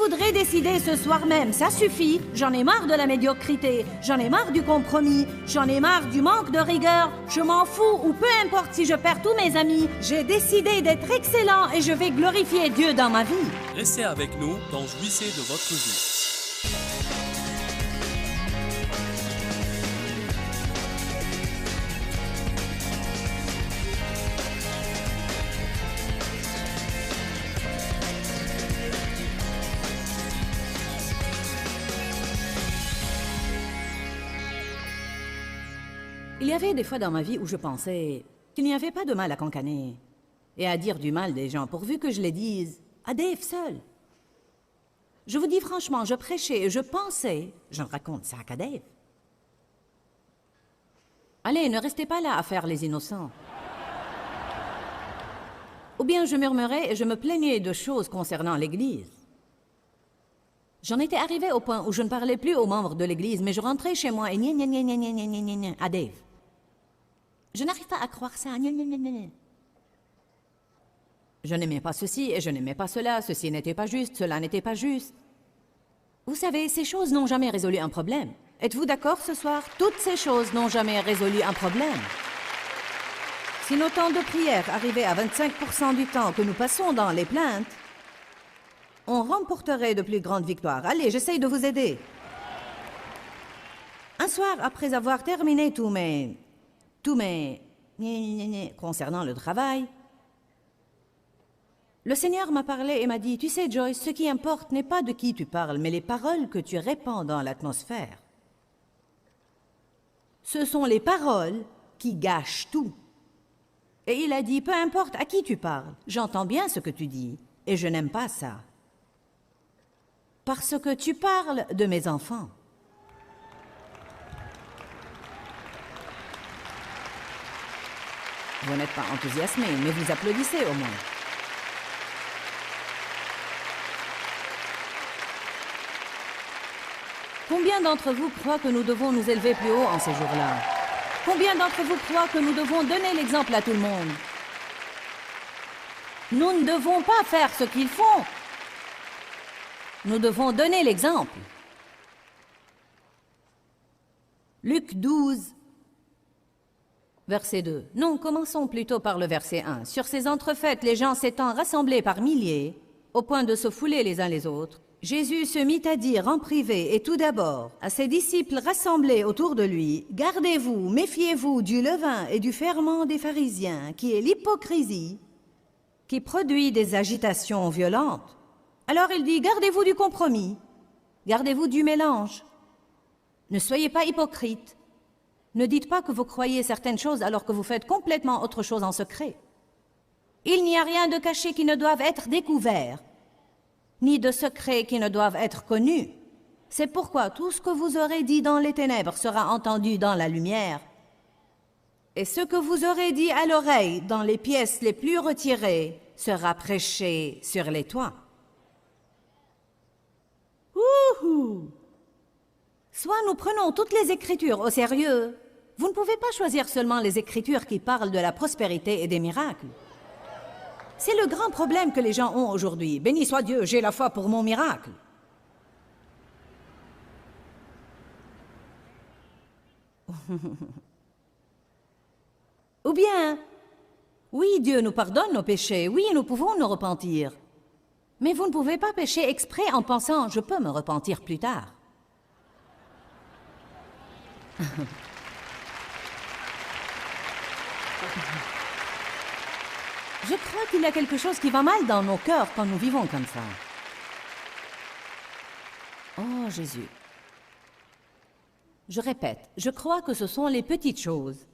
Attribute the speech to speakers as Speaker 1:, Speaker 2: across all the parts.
Speaker 1: voudrais décider ce soir même, ça suffit. J'en ai marre de la médiocrité, j'en ai marre du compromis, j'en ai marre du manque de rigueur. Je m'en fous, ou peu importe si je perds tous mes amis. J'ai décidé d'être excellent et je vais glorifier Dieu dans ma vie.
Speaker 2: Restez avec nous dans Jouissez de votre vie.
Speaker 1: Il y avait des fois dans ma vie où je pensais qu'il n'y avait pas de mal à cancaner et à dire du mal des gens, pourvu que je les dise à Dave seul. Je vous dis franchement, je prêchais et je pensais, je raconte ça à Dave. Allez, ne restez pas là à faire les innocents. Ou bien je murmurais et je me plaignais de choses concernant l'Église. J'en étais arrivé au point où je ne parlais plus aux membres de l'Église, mais je rentrais chez moi et gna gna gna gna gna gna gna gna à Dave. Je n'arrive pas à croire ça. Gna gna gna gna. Je n'aimais pas ceci et je n'aimais pas cela. Ceci n'était pas juste, cela n'était pas juste. Vous savez, ces choses n'ont jamais résolu un problème. Êtes-vous d'accord ce soir? Toutes ces choses n'ont jamais résolu un problème. Si nos temps de prière arrivaient à 25% du temps que nous passons dans les plaintes, on remporterait de plus grandes victoires. Allez, j'essaye de vous aider. Un soir, après avoir terminé tous mes concernant le travail, le Seigneur m'a parlé et m'a dit, tu sais Joyce, ce qui importe n'est pas de qui tu parles, mais les paroles que tu répands dans l'atmosphère. Ce sont les paroles qui gâchent tout. Et il a dit, peu importe à qui tu parles, j'entends bien ce que tu dis, et je n'aime pas ça. Parce que tu parles de mes enfants. Vous n'êtes pas enthousiasmé, mais vous applaudissez au moins. Combien d'entre vous croient que nous devons nous élever plus haut en ces jours-là? Combien d'entre vous croient que nous devons donner l'exemple à tout le monde? Nous ne devons pas faire ce qu'ils font. Nous devons donner l'exemple. Luc 12, verset 2. Non, commençons plutôt par le verset 1. Sur ces entrefaites, les gens s'étant rassemblés par milliers, au point de se fouler les uns les autres, Jésus se mit à dire en privé et tout d'abord à ses disciples rassemblés autour de lui, « Gardez-vous, méfiez-vous du levain et du ferment des pharisiens, qui est l'hypocrisie, qui produit des agitations violentes. » Alors il dit, « Gardez-vous du compromis, gardez-vous du mélange. Ne soyez pas hypocrites. Ne dites pas que vous croyez certaines choses alors que vous faites complètement autre chose en secret. Il n'y a rien de caché qui ne doive être découvert, ni de secret qui ne doivent être connus. C'est pourquoi tout ce que vous aurez dit dans les ténèbres sera entendu dans la lumière. Et ce que vous aurez dit à l'oreille dans les pièces les plus retirées sera prêché sur les toits. » Wouhou! Soit nous prenons toutes les Écritures au sérieux. Vous ne pouvez pas choisir seulement les Écritures qui parlent de la prospérité et des miracles. C'est le grand problème que les gens ont aujourd'hui. Béni soit Dieu, j'ai la foi pour mon miracle. Ou bien, oui, Dieu nous pardonne nos péchés, oui, nous pouvons nous repentir. Mais vous ne pouvez pas pécher exprès en pensant « je peux me repentir plus tard ». Je crois qu'il y a quelque chose qui va mal dans nos cœurs quand nous vivons comme ça. Oh, Jésus. Je répète, je crois que ce sont les petites choses.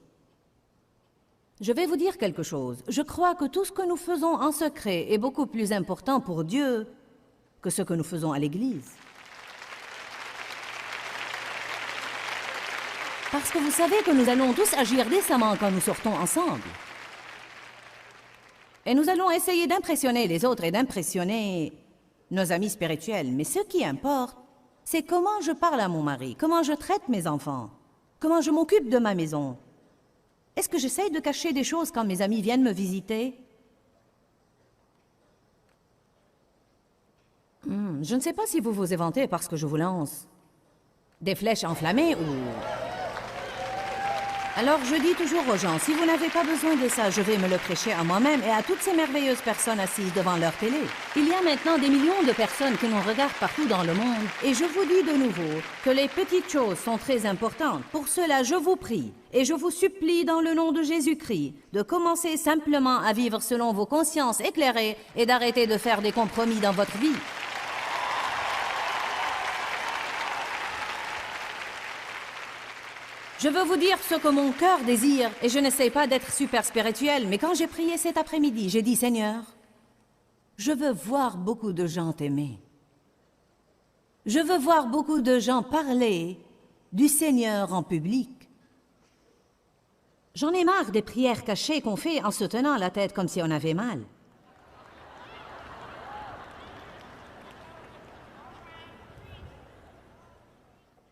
Speaker 1: Je vais vous dire quelque chose. Je crois que tout ce que nous faisons en secret est beaucoup plus important pour Dieu que ce que nous faisons à l'Église. Parce que vous savez que nous allons tous agir décemment quand nous sortons ensemble. Et nous allons essayer d'impressionner les autres et d'impressionner nos amis spirituels. Mais ce qui importe, c'est comment je parle à mon mari, comment je traite mes enfants, comment je m'occupe de ma maison. Est-ce que j'essaye de cacher des choses quand mes amis viennent me visiter? Je ne sais pas si vous vous éventez parce que je vous lance des flèches enflammées ou... Alors je dis toujours aux gens, si vous n'avez pas besoin de ça, je vais me le prêcher à moi-même et à toutes ces merveilleuses personnes assises devant leur télé. Il y a maintenant des millions de personnes qui nous regardent partout dans le monde. Et je vous dis de nouveau que les petites choses sont très importantes. Pour cela, je vous prie et je vous supplie dans le nom de Jésus-Christ de commencer simplement à vivre selon vos consciences éclairées et d'arrêter de faire des compromis dans votre vie. Je veux vous dire ce que mon cœur désire, et je n'essaie pas d'être super spirituel, mais quand j'ai prié cet après-midi, j'ai dit, Seigneur, je veux voir beaucoup de gens t'aimer. Je veux voir beaucoup de gens parler du Seigneur en public. J'en ai marre des prières cachées qu'on fait en se tenant la tête comme si on avait mal.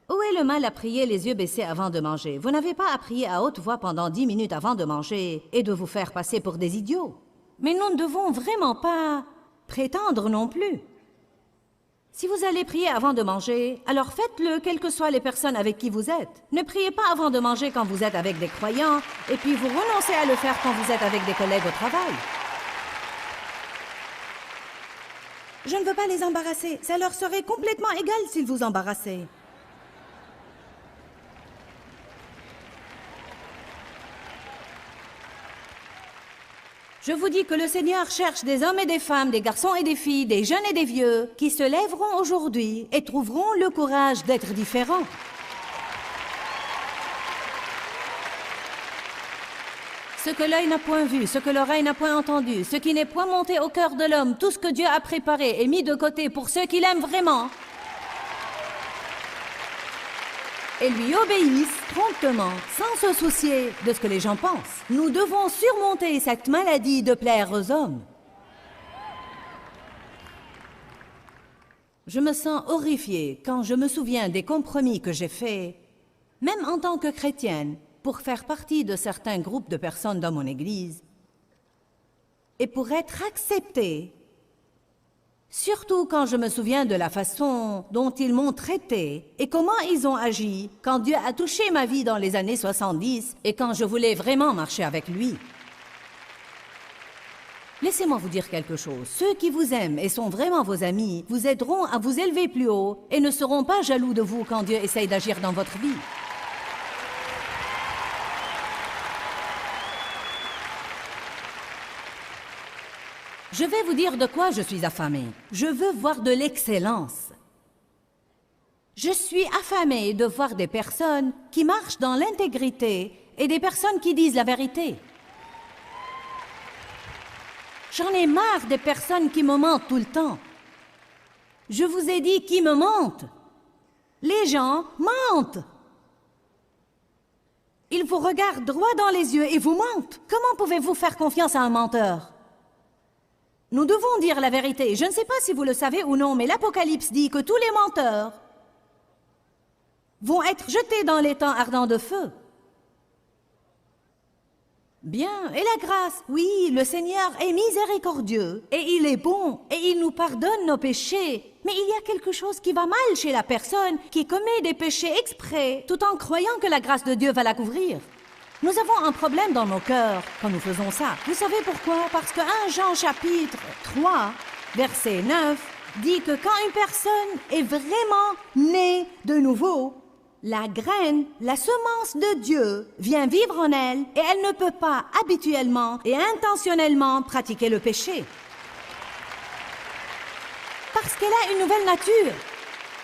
Speaker 1: Où est le mal à prier les yeux baissés avant de manger? Vous n'avez pas à prier à haute voix pendant 10 minutes avant de manger et de vous faire passer pour des idiots. Mais nous ne devons vraiment pas prétendre non plus. Si vous allez prier avant de manger, alors faites-le quelles que soient les personnes avec qui vous êtes. Ne priez pas avant de manger quand vous êtes avec des croyants et puis vous renoncez à le faire quand vous êtes avec des collègues au travail. Je ne veux pas les embarrasser. Ça leur serait complètement égal s'ils vous embarrassaient. Je vous dis que le Seigneur cherche des hommes et des femmes, des garçons et des filles, des jeunes et des vieux, qui se lèveront aujourd'hui et trouveront le courage d'être différents. Ce que l'œil n'a point vu, ce que l'oreille n'a point entendu, ce qui n'est point monté au cœur de l'homme, tout ce que Dieu a préparé et mis de côté pour ceux qui l'aiment vraiment, et lui obéissent promptement, sans se soucier de ce que les gens pensent. Nous devons surmonter cette maladie de plaire aux hommes. Je me sens horrifiée quand je me souviens des compromis que j'ai faits, même en tant que chrétienne, pour faire partie de certains groupes de personnes dans mon Église, et pour être acceptée. Surtout quand je me souviens de la façon dont ils m'ont traité et comment ils ont agi quand Dieu a touché ma vie dans les années 70 et quand je voulais vraiment marcher avec lui. Laissez-moi vous dire quelque chose. Ceux qui vous aiment et sont vraiment vos amis vous aideront à vous élever plus haut et ne seront pas jaloux de vous quand Dieu essaye d'agir dans votre vie. Je vais vous dire de quoi je suis affamée. Je veux voir de l'excellence. Je suis affamée de voir des personnes qui marchent dans l'intégrité et des personnes qui disent la vérité. J'en ai marre des personnes qui me mentent tout le temps. Je vous ai dit qui me mentent. Les gens mentent. Ils vous regardent droit dans les yeux et vous mentent. Comment pouvez-vous faire confiance à un menteur? Nous devons dire la vérité. Je ne sais pas si vous le savez ou non, mais l'Apocalypse dit que tous les menteurs vont être jetés dans les temps ardents de feu. Bien, et la grâce? Oui, le Seigneur est miséricordieux, et il est bon, et il nous pardonne nos péchés. Mais il y a quelque chose qui va mal chez la personne qui commet des péchés exprès, tout en croyant que la grâce de Dieu va la couvrir. Nous avons un problème dans nos cœurs quand nous faisons ça. Vous savez pourquoi? Parce que 1 Jean chapitre 3, verset 9, dit que quand une personne est vraiment née de nouveau, la graine, la semence de Dieu, vient vivre en elle et elle ne peut pas habituellement et intentionnellement pratiquer le péché. Parce qu'elle a une nouvelle nature.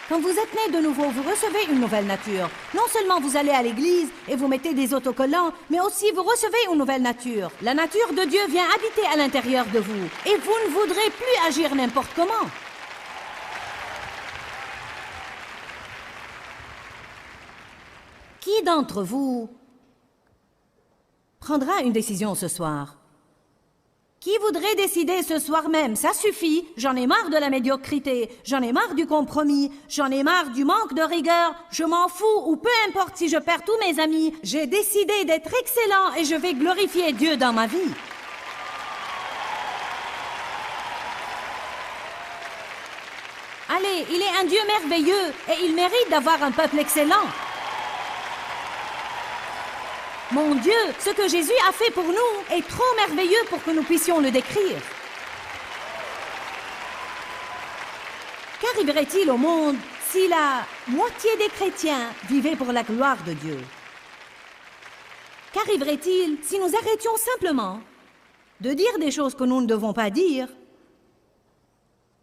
Speaker 1: Quand vous êtes né de nouveau, vous recevez une nouvelle nature. Non seulement vous allez à l'église et vous mettez des autocollants, mais aussi vous recevez une nouvelle nature. La nature de Dieu vient habiter à l'intérieur de vous et vous ne voudrez plus agir n'importe comment. Qui d'entre vous prendra une décision ce soir? Qui voudrait décider ce soir même? Ça suffit, j'en ai marre de la médiocrité, j'en ai marre du compromis, j'en ai marre du manque de rigueur, je m'en fous ou peu importe si je perds tous mes amis, j'ai décidé d'être excellent et je vais glorifier Dieu dans ma vie. Allez, il est un Dieu merveilleux et il mérite d'avoir un peuple excellent. Mon Dieu, ce que Jésus a fait pour nous est trop merveilleux pour que nous puissions le décrire. Qu'arriverait-il au monde si la moitié des chrétiens vivaient pour la gloire de Dieu? Qu'arriverait-il si nous arrêtions simplement de dire des choses que nous ne devons pas dire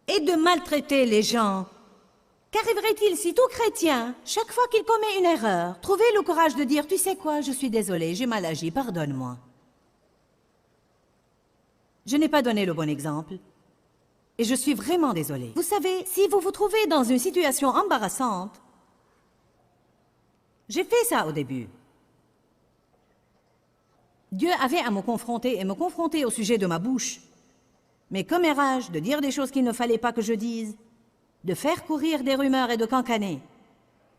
Speaker 1: et de maltraiter les gens? Qu'arriverait-il si tout chrétien, chaque fois qu'il commet une erreur, trouvait le courage de dire « Tu sais quoi, je suis désolé, j'ai mal agi, pardonne-moi. » Je n'ai pas donné le bon exemple. Et je suis vraiment désolée. Vous savez, si vous vous trouvez dans une situation embarrassante, j'ai fait ça au début. Dieu avait à me confronter et me confronter au sujet de ma bouche. Mes commérages, de dire des choses qu'il ne fallait pas que je dise, de faire courir des rumeurs et de cancaner.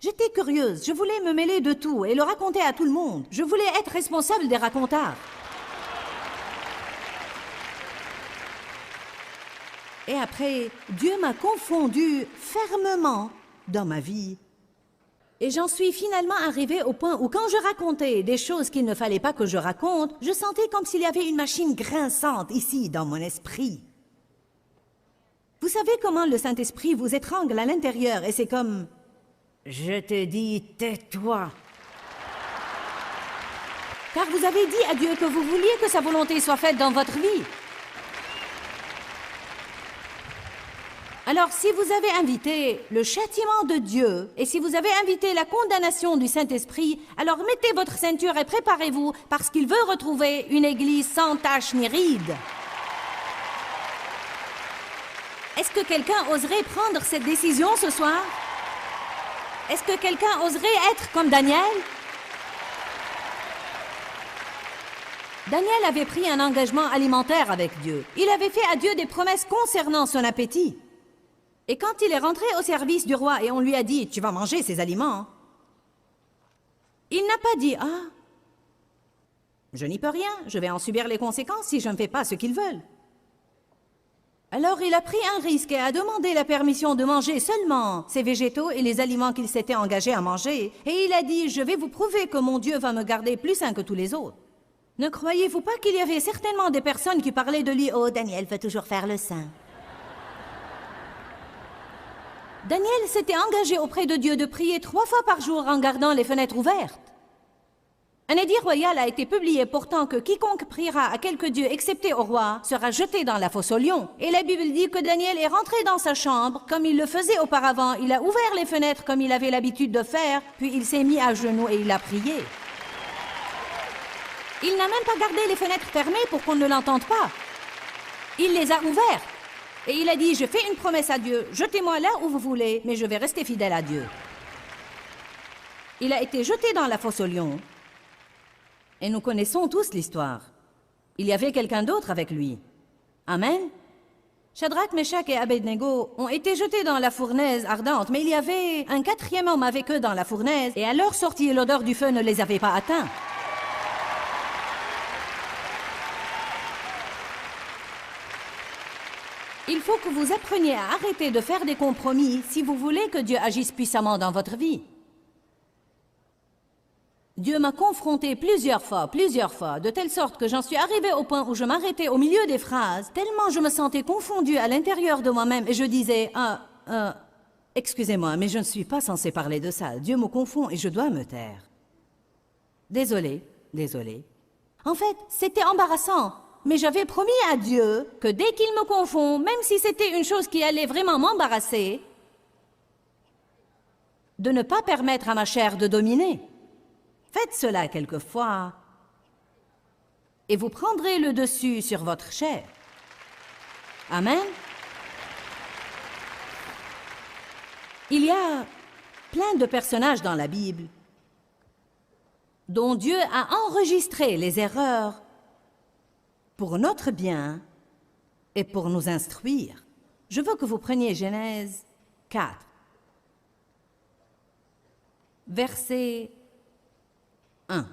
Speaker 1: J'étais curieuse, je voulais me mêler de tout et le raconter à tout le monde. Je voulais être responsable des racontards. Et après, Dieu m'a confondu fermement dans ma vie. Et j'en suis finalement arrivée au point où quand je racontais des choses qu'il ne fallait pas que je raconte, je sentais comme s'il y avait une machine grinçante ici dans mon esprit. Vous savez comment le Saint-Esprit vous étrangle à l'intérieur et c'est comme « Je te dis, tais-toi ». Car vous avez dit à Dieu que vous vouliez que sa volonté soit faite dans votre vie. Alors, si vous avez invité le châtiment de Dieu et si vous avez invité la condamnation du Saint-Esprit, alors mettez votre ceinture et préparez-vous parce qu'il veut retrouver une église sans tache ni ride. Est-ce que quelqu'un oserait prendre cette décision ce soir? Est-ce que quelqu'un oserait être comme Daniel? Daniel avait pris un engagement alimentaire avec Dieu. Il avait fait à Dieu des promesses concernant son appétit. Et quand il est rentré au service du roi et on lui a dit « Tu vas manger ces aliments », il n'a pas dit « Ah, je n'y peux rien, je vais en subir les conséquences si je ne fais pas ce qu'ils veulent. » Alors il a pris un risque et a demandé la permission de manger seulement ces végétaux et les aliments qu'il s'était engagé à manger. Et il a dit « Je vais vous prouver que mon Dieu va me garder plus sain que tous les autres. » Ne croyez-vous pas qu'il y avait certainement des personnes qui parlaient de lui « Oh, Daniel veut toujours faire le saint. » Daniel s'était engagé auprès de Dieu de prier 3 fois par jour en gardant les fenêtres ouvertes. Un édit royal a été publié portant que quiconque priera à quelque dieu excepté au roi sera jeté dans la fosse aux lions. Et la Bible dit que Daniel est rentré dans sa chambre comme il le faisait auparavant. Il a ouvert les fenêtres comme il avait l'habitude de faire, puis il s'est mis à genoux et il a prié. Il n'a même pas gardé les fenêtres fermées pour qu'on ne l'entende pas. Il les a ouvertes. Et il a dit, je fais une promesse à Dieu, jetez-moi là où vous voulez, mais je vais rester fidèle à Dieu. Il a été jeté dans la fosse aux lions. Et nous connaissons tous l'histoire. Il y avait quelqu'un d'autre avec lui. Amen. Shadrach, Meshach et Abednego ont été jetés dans la fournaise ardente, mais il y avait un 4e homme avec eux dans la fournaise, et à leur sortie, l'odeur du feu ne les avait pas atteints. Il faut que vous appreniez à arrêter de faire des compromis si vous voulez que Dieu agisse puissamment dans votre vie. Dieu m'a confronté plusieurs fois, de telle sorte que j'en suis arrivée au point où je m'arrêtais au milieu des phrases, tellement je me sentais confondue à l'intérieur de moi-même et je disais « Excusez-moi, mais je ne suis pas censée parler de ça. Dieu me confond et je dois me taire. » Désolée. En fait, c'était embarrassant. Mais j'avais promis à Dieu que dès qu'il me confond, même si c'était une chose qui allait vraiment m'embarrasser, de ne pas permettre à ma chair de dominer. Faites cela quelquefois, et vous prendrez le dessus sur votre chair. Amen. Il y a plein de personnages dans la Bible dont Dieu a enregistré les erreurs pour notre bien et pour nous instruire. Je veux que vous preniez Genèse 4, verset 1.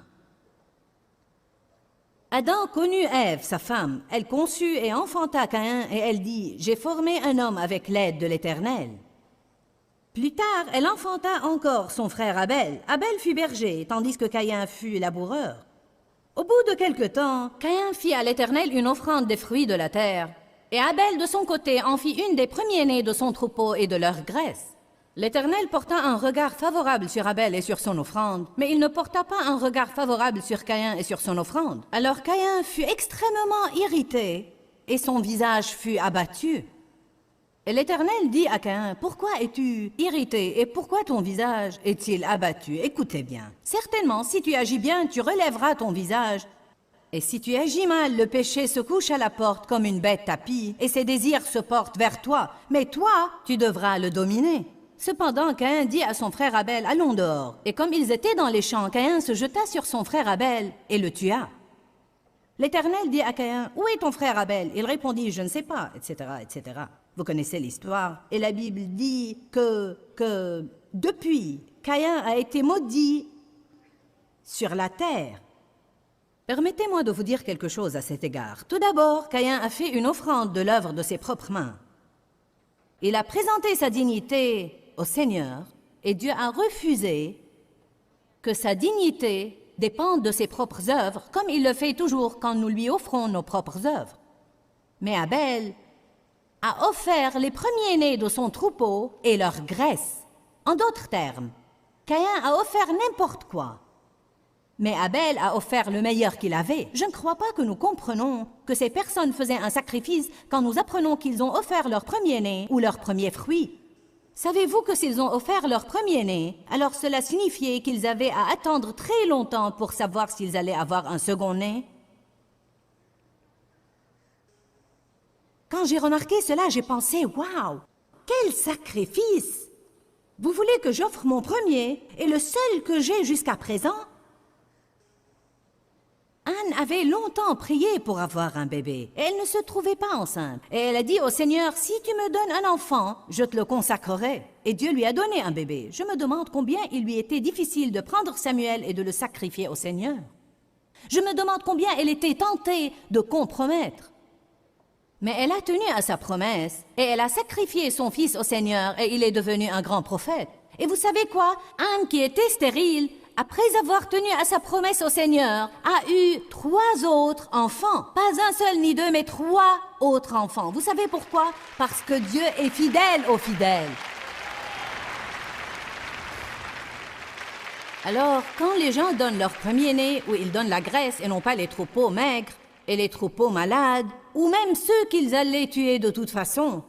Speaker 1: Adam connut Ève, sa femme. Elle conçut et enfanta Caïn, et elle dit, « J'ai formé un homme avec l'aide de l'Éternel. » Plus tard, elle enfanta encore son frère Abel. Abel fut berger, tandis que Caïn fut laboureur. Au bout de quelque temps, Caïn fit à l'Éternel une offrande des fruits de la terre. Et Abel, de son côté, en fit une des premiers-nés de son troupeau et de leur graisse. L'Éternel porta un regard favorable sur Abel et sur son offrande, mais il ne porta pas un regard favorable sur Caïn et sur son offrande. Alors Caïn fut extrêmement irrité, et son visage fut abattu. Et l'Éternel dit à Caïn, « Pourquoi es-tu irrité et pourquoi ton visage est-il abattu? Écoutez bien. Certainement, si tu agis bien, tu relèveras ton visage. Et si tu agis mal, le péché se couche à la porte comme une bête tapie, et ses désirs se portent vers toi. Mais toi, tu devras le dominer. » Cependant, Caïn dit à son frère Abel, « Allons dehors. » Et comme ils étaient dans les champs, Caïn se jeta sur son frère Abel et le tua. L'Éternel dit à Caïn, « Où est ton frère Abel ?» Il répondit, « Je ne sais pas, etc., etc. » Vous connaissez l'histoire. Et la Bible dit que depuis, Caïn a été maudit sur la terre. Permettez-moi de vous dire quelque chose à cet égard. Tout d'abord, Caïn a fait une offrande de l'œuvre de ses propres mains. Il a présenté sa dignité au Seigneur et Dieu a refusé que sa dignité dépende de ses propres œuvres, comme il le fait toujours quand nous lui offrons nos propres œuvres. Mais Abel a offert les premiers-nés de son troupeau et leur graisse. En d'autres termes, Caïn a offert n'importe quoi. Mais Abel a offert le meilleur qu'il avait. Je ne crois pas que nous comprenons que ces personnes faisaient un sacrifice quand nous apprenons qu'ils ont offert leur premier-né ou leur premier fruit. Savez-vous que s'ils ont offert leur premier-né, alors cela signifiait qu'ils avaient à attendre très longtemps pour savoir s'ils allaient avoir un second-né? Quand j'ai remarqué cela, j'ai pensé, waouh, quel sacrifice! Vous voulez que j'offre mon premier et le seul que j'ai jusqu'à présent? Anne avait longtemps prié pour avoir un bébé. Elle ne se trouvait pas enceinte. Et elle a dit au Seigneur, si tu me donnes un enfant, je te le consacrerai. Et Dieu lui a donné un bébé. Je me demande combien il lui était difficile de prendre Samuel et de le sacrifier au Seigneur. Je me demande combien elle était tentée de compromettre. Mais elle a tenu à sa promesse et elle a sacrifié son fils au Seigneur et il est devenu un grand prophète. Et vous savez quoi? Anne, qui était stérile, après avoir tenu à sa promesse au Seigneur, a eu 3 autres enfants. Pas un seul ni 2, mais 3 autres enfants. Vous savez pourquoi? Parce que Dieu est fidèle aux fidèles. Alors, quand les gens donnent leur premier-né, ou ils donnent la graisse et non pas les troupeaux maigres, et les troupeaux malades, ou même ceux qu'ils allaient tuer de toute façon.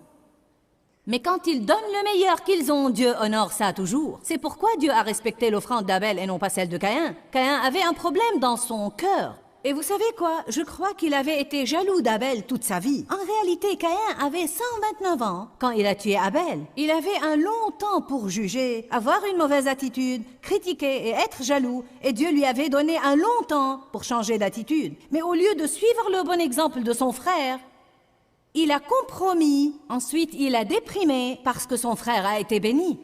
Speaker 1: Mais quand ils donnent le meilleur qu'ils ont, Dieu honore ça toujours. C'est pourquoi Dieu a respecté l'offrande d'Abel et non pas celle de Caïn. Caïn avait un problème dans son cœur. Et vous savez quoi? Je crois qu'il avait été jaloux d'Abel toute sa vie. En réalité, Caïn avait 129 ans quand il a tué Abel. Il avait un long temps pour juger, avoir une mauvaise attitude, critiquer et être jaloux. Et Dieu lui avait donné un long temps pour changer d'attitude. Mais au lieu de suivre le bon exemple de son frère, il a compromis. Ensuite, il a déprimé parce que son frère a été béni.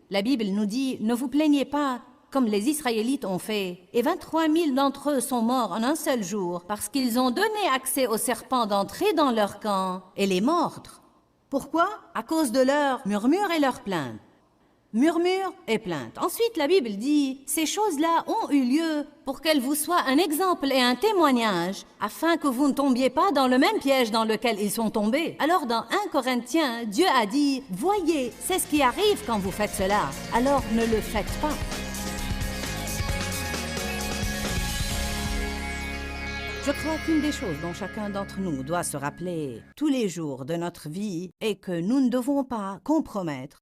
Speaker 1: La Bible nous dit, ne vous plaignez pas, comme les Israélites ont fait. Et 23 000 d'entre eux sont morts en un seul jour parce qu'ils ont donné accès aux serpents d'entrer dans leur camp et les mordre. Pourquoi? À cause de leurs murmures et leurs plaintes. Murmures et plaintes. Ensuite, la Bible dit, ces choses-là ont eu lieu pour qu'elles vous soient un exemple et un témoignage, afin que vous ne tombiez pas dans le même piège dans lequel ils sont tombés. Alors, dans 1 Corinthiens, Dieu a dit, voyez, c'est ce qui arrive quand vous faites cela. Alors, ne le faites pas. Je crois qu'une des choses dont chacun d'entre nous doit se rappeler tous les jours de notre vie est que nous ne devons pas compromettre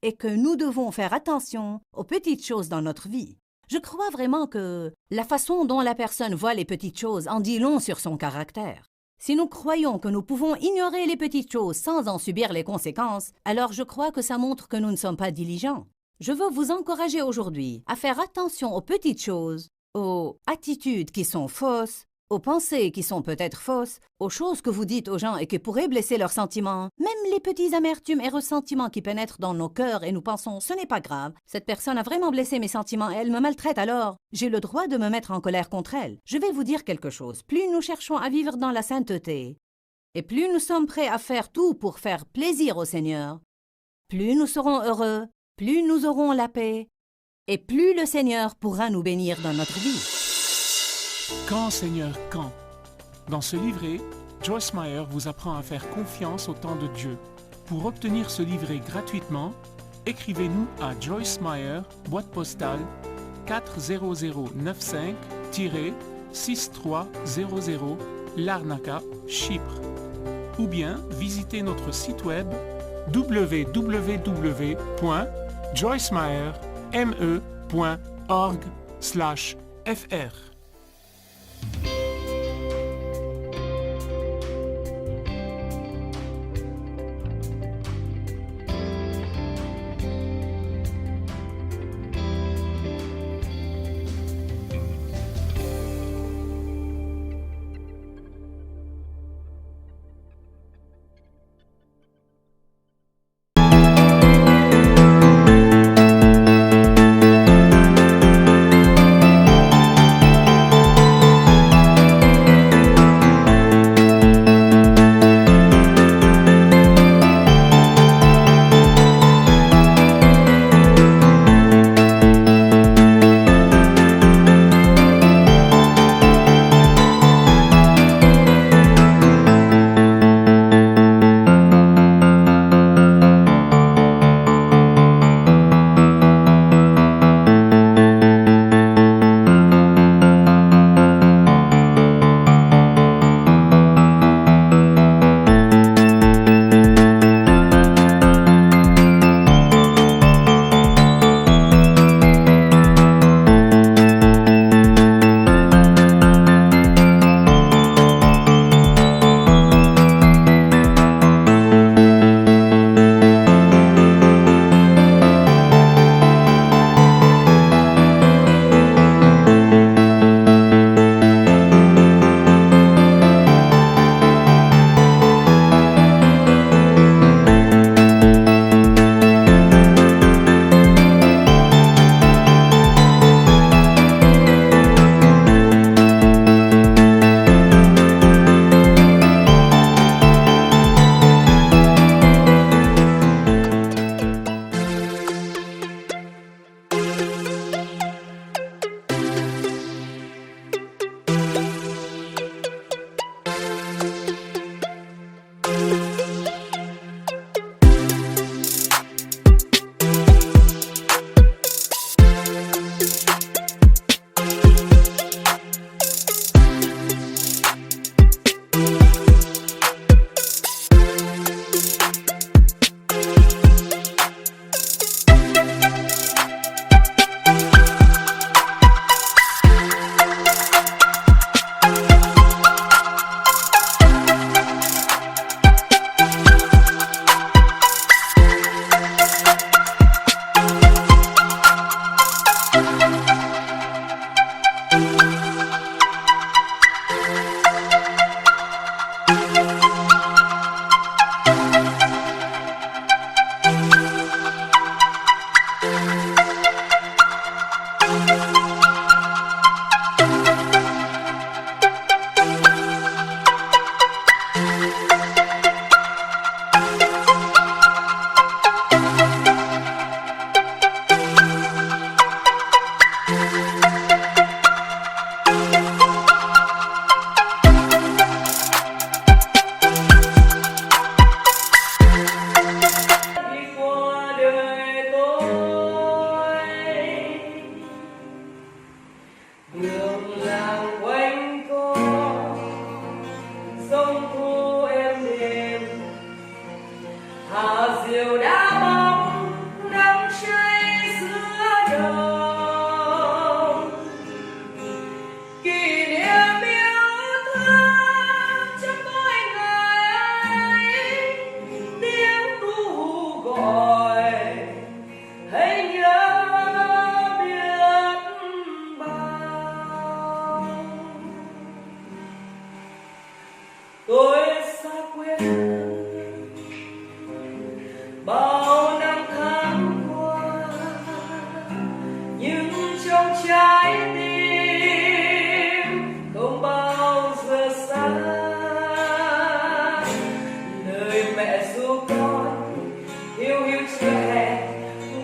Speaker 1: et que nous devons faire attention aux petites choses dans notre vie. Je crois vraiment que la façon dont la personne voit les petites choses en dit long sur son caractère. Si nous croyons que nous pouvons ignorer les petites choses sans en subir les conséquences, alors je crois que ça montre que nous ne sommes pas diligents. Je veux vous encourager aujourd'hui à faire attention aux petites choses, aux attitudes qui sont fausses, aux pensées qui sont peut-être fausses, aux choses que vous dites aux gens et qui pourraient blesser leurs sentiments, même les petits amertumes et ressentiments qui pénètrent dans nos cœurs et nous pensons « ce n'est pas grave, cette personne a vraiment blessé mes sentiments et elle me maltraite alors, j'ai le droit de me mettre en colère contre elle ». Je vais vous dire quelque chose, plus nous cherchons à vivre dans la sainteté et plus nous sommes prêts à faire tout pour faire plaisir au Seigneur, plus nous serons heureux plus nous aurons la paix et plus le Seigneur pourra nous bénir dans notre vie.
Speaker 3: Quand, Seigneur, quand? Dans ce livret, Joyce Meyer vous apprend à faire confiance au temps de Dieu. Pour obtenir ce livret gratuitement, écrivez-nous à Joyce Meyer, boîte postale 40095-6300 Larnaca, Chypre. Ou bien visitez notre site web www.joycemeyer.org/fr.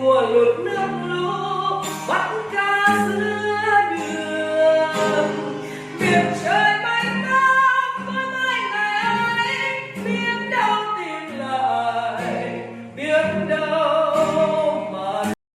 Speaker 4: nguồn Lord,